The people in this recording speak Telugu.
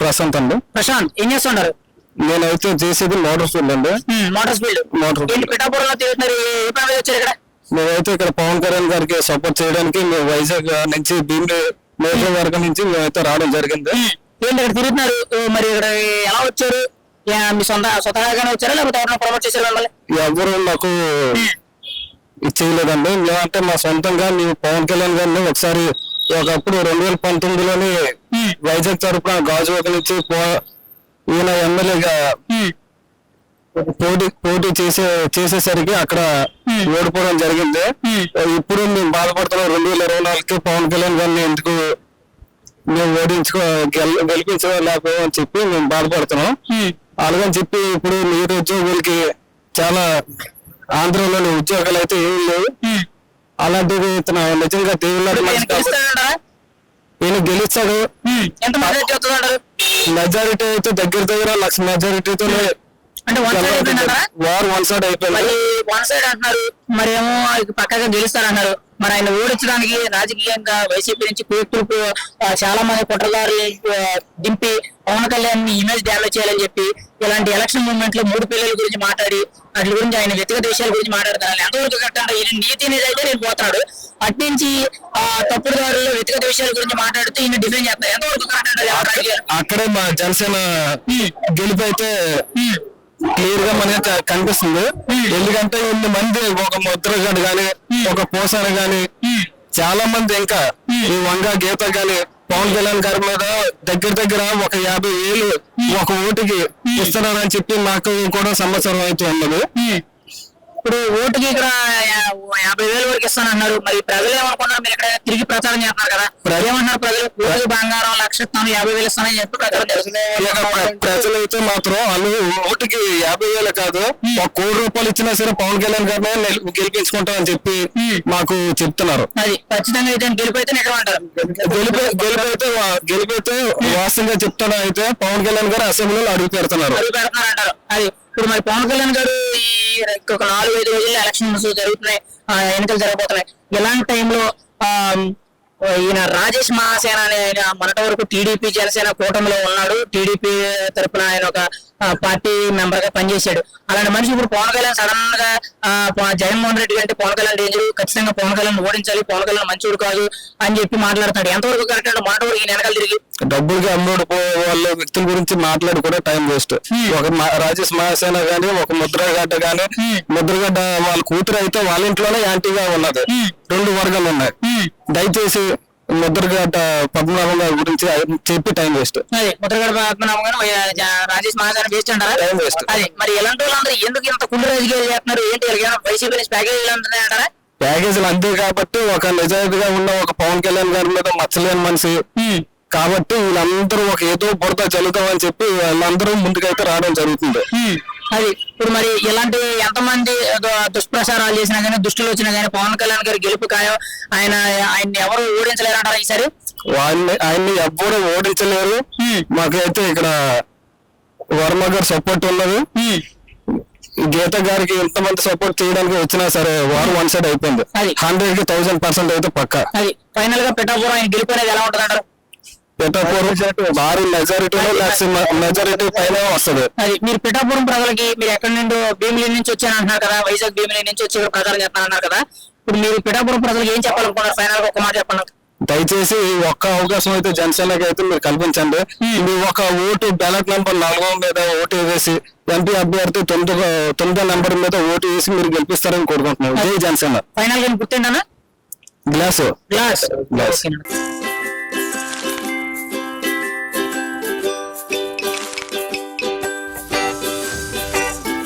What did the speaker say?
ప్రశాంత్ అండి. ప్రశాంత్ ఏం చేస్తున్నారు? నేనైతే చేసేది మోటార్ ఫీల్డ్ అండి. మోటార్ పిఠాపురంలో తిరుగుతున్నారు. ఏ పని మీద వచ్చారు ఇక్కడ? మేమైతే ఇక్కడ పవన్ కళ్యాణ్ గారికి సపోర్ట్ చేయడానికి మేము వైజాగ్ నుంచి భీమిలి నియోజకవర్గం నుంచి మేమైతే రావడం జరిగింది. ఏంటి ఇక్కడ తిరుగుతున్నారు? మరి ఇక్కడ ఎలా వచ్చారు? మీ స్వతహాగానే వచ్చారా లేకపోతే ఎవరైనా ప్రమోట్ చేశారు మిమ్మల్ని? ఎవరు నాకు చేయలేదండి. మేమంటే మా సొంతంగా మేము పవన్ కళ్యాణ్ గారిని ఒకప్పుడు 2019లోని వైజాగ్ తరపున గాజువాక నుంచి ఈయన ఎమ్మెల్యేగా పోటీ చేసేసరికి అక్కడ ఓడిపోవడం జరిగింది. ఇప్పుడు మేము బాధపడుతున్నాం 2024కి పవన్ కళ్యాణ్ గారిని ఎందుకు మేము గెలిపించలేకపోయామని చెప్పి మేము బాధపడుతున్నాం. అలాగని చెప్పి ఇప్పుడు నిరుద్యోగులకి చాలా ఆంధ్రలోని ఉద్యోగాలు అయితే ఏమి లేవు. అలాంటిది ఇతను నిజంగా దేవుళ్ళ ఈయన గెలుస్తాడు. మెజారిటీ అయితే దగ్గర 1,00,000 మెజారిటీతోనే వారు వన్ సైడ్ అయిపోయింది. వన్ సైడ్ అంటున్నారు, మరి ఏమో పక్కగా గెలుస్తారన్నారు. మరి ఆయన ఓడించడానికి రాజకీయంగా వైసీపీ నుంచి కూతురు చాలా మంది కుట్రదారులు దింపి పవన్ కళ్యాణ్ ఇమేజ్ డ్యామేజ్ చేయాలని చెప్పి ఇలాంటి ఎలక్షన్ మూవ్మెంట్ లో 3 పిల్లల గురించి మాట్లాడి వాటి గురించి ఆయన వ్యక్తిగత విషయాల గురించి మాట్లాడుతున్నారు. ఎంతవరకు కరెక్ట్? ఈయన నీతి అనేది అయితే నేను పోతున్నాడు, అట్నుంచి తప్పుడు దారుల్లో వ్యక్తిగత విషయాల గురించి మాట్లాడుతూ ఈయన డిఫెండ్ చేస్తారు. ఎంతవరకు కరెక్ట్? అక్కడే మా జనసేన గెలుపు అయితే క్లియర్ గా మనకి కనిపిస్తుంది. ఎందుకంటే ఇన్ని మంది ఒక ముద్రగడ్డ గాని ఒక పోసాన గాని చాలా మంది ఇంకా ఈ వంగ గీత గాని పవన్ కళ్యాణ్ గారి మీద దగ్గర ఒక 50,000 ఒక ఓటుకి ఇస్తున్నారని చెప్పి నాకు కూడా సంవత్సరం అయితే ఉన్నది. ఇప్పుడు ఓటుకి ఇక్కడ 50,000 వరకు ఇస్తానన్నారు. మరి ప్రజలు ఏమనుకున్నారు? మీరు ఇక్కడ తిరిగి ప్రచారం చేస్తున్నారు కదా, ఏమన్నారు ప్రజలు? ఓటుకి బంగారం 1,00,000 ఇస్తాను, 50,000 ఇస్తానని చెప్పి ప్రజలైతే మాత్రం వాళ్ళు ఓటుకి 50,000 కాదు, 1,00,00,000 రూపాయలు ఇచ్చినా సరే పవన్ కళ్యాణ్ గారిని గెలిపించుకుంటామని చెప్పి మాకు చెప్తున్నారు. అది ఖచ్చితంగా అయితే గెలిపైతే ఎక్కడంటారు? గెలిపైతే వాస్తవంగా చెప్తాను అయితే పవన్ కళ్యాణ్ గారు అసెంబ్లీలో అడుగు పెడుతున్నారు అంటారు. అది ఇప్పుడు మరి పవన్ కళ్యాణ్ గారు ఒక 4-5 రోజుల్లో ఎలక్షన్స్ జరుగుతున్నాయి, ఎన్నికలు జరగబోతున్నాయి. ఇలాంటి టైంలో ఈయన రాజేష్ మహాసేన అనే ఆయన మొన్నటి వరకు టీడీపీ జనసేన కూటమిలో ఉన్నాడు. టీడీపీ తరఫున ఆయన ఒక పార్టీ మెంబర్ గా పనిచేశాడు. అలాంటి మనిషి ఇప్పుడు పవన్ కళ్యాణ్ సడన్ గా జగన్మోహన్ రెడ్డి కంటే పవన్ కళ్యాణ్ డేంజర్, ఖచ్చితంగా పవన్ కళ్యాణ్ ఓడించాలి, పవన్ కళ్యాణ్ మంచివాడు కాదు అని చెప్పి మాట్లాడుతాడు. ఎంతవరకు కరెక్ట్ అంటే మొన్నటి వరకు ఈయన వెనకాల తిరిగి డబ్బులుగా అమ్ముడు వాళ్ళ వ్యక్తుల గురించి మాట్లాడి కూడా టైం వేస్ట్. ఒక రాజేష్ మహాసేన గాని ఒక ముద్రగడ్డ గాని, ముద్రగడ్డ వాళ్ళ కూతురు అయితే వాళ్ళ ఇంట్లోనే యాంటీగా ఉన్నది. 2 వర్గాలు ఉన్నాయి. దయచేసి ముద్రగడ్డ పద్మనాభం గారి గురించి చెప్పి టైం వేస్ట్. ముద్రగడ్డ పద్మనాభం గారు రాజేష్ మహాసేన వేస్ట్ అంటారా? Time waste. అదే మరి ఎలాంటి వాళ్ళందరూ ఎందుకు ఇంత కుండు రాజకీయాలు చేస్తున్నారు? ఏంటి వైసీపీ నుంచి ప్యాకేజీలు అంటారా? ప్యాకేజీలు అంతే కాబట్టి ఒక నిజాయితీగా ఉన్న ఒక పవన్ కళ్యాణ్ గారి మీద మచ్చలేని మనిషి కాబట్టి వీళ్ళందరూ ఒక ఏదో బురద చల్లుతామని చెప్పి వాళ్ళందరూ ముందుకైతే రావడం జరుగుతుంది. అది ఇప్పుడు మరి ఇలాంటి ఎంతమంది దుష్ప్రచారాలు చేసినా గానీ, దుష్టులు వచ్చినా గానీ పవన్ కళ్యాణ్ గారి గెలుపు ఖాయం. ఆయన్ని ఎవరు ఓడించలేరు అంటారా ఈసారి? ఆయన్ని ఎవ్వరూ ఓడించలేరు. మాకైతే ఇక్కడ వర్మ గారు సపోర్ట్ ఉన్నది. గీత గారికి ఎంతమంది సపోర్ట్ చేయడానికి వచ్చినా సరే వారు వన్ సైడ్ అయిపోయింది. 100కి 1000% అయితే పక్క. అది ఫైనల్ గా పిఠాపురం ఆయన గెలుపు అనేది ఎలా ఉంటుంది అంటారు? పిఠాపురం భారీ మెజారిటీ పైన వస్తుంది. అది మీరు పిఠాపురం ప్రజలకి మీరు ఎక్కడి నుండి భీమిలి నుంచి వచ్చాను అంటున్నారు కదా, వైజాగ్ భీమిలి నుంచి వచ్చి ప్రచారం చేస్తానన్నారు కదా, ఇప్పుడు మీరు పిఠాపురం ప్రజలకు ఏం చెప్పాలనుకున్నారు? ఫైనల్ గా ఒక మాట చెప్పండి. దయచేసి ఒక్క అవకాశం అయితే జనసేనకి అయితే మీరు కల్పించండి. మీరు ఒక ఓటు బ్యాలెట్ నెంబర్ 4 మీద ఓటు వేసి ఎంపీ అభ్యర్థి 9వ నెంబర్ మీద ఓటు వేసి మీరు గెలిపిస్తారని కోరుకుంటున్నాను. జై జనసేన. ఫైనల్ గా గుర్తుండనా? గ్లాస్.